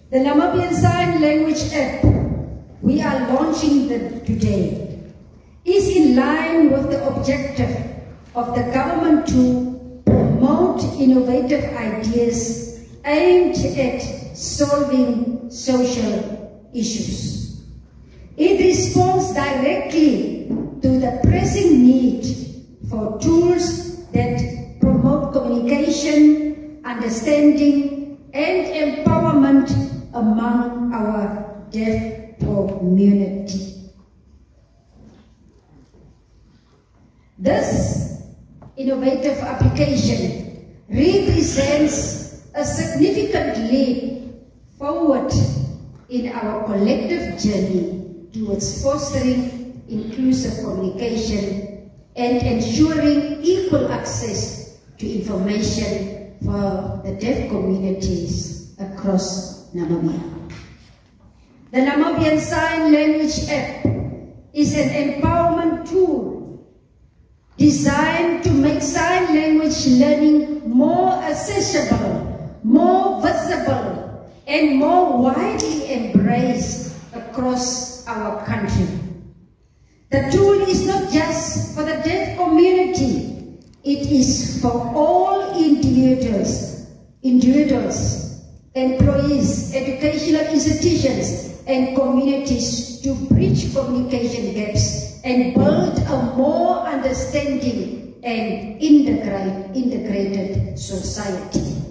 The Namibian Sign Language app we are launching today is in line with the objective of the government to promote innovative ideas aimed at solving social issues. It responds directly to the pressing need for tools that promote communication, understanding, and empowerment among our deaf community. This innovative application represents a significant leap forward in our collective journey towards fostering inclusive communication and ensuring equal access to information for the deaf communities across Namibia. The Namibian Sign Language app is an empowerment tool designed to make sign language learning more accessible, more visible, and more widely embraced across our country. The tool is not just for the deaf community, it is for all individuals, employees, educational institutions, and communities to bridge communication gaps and build a more understanding and integrated society.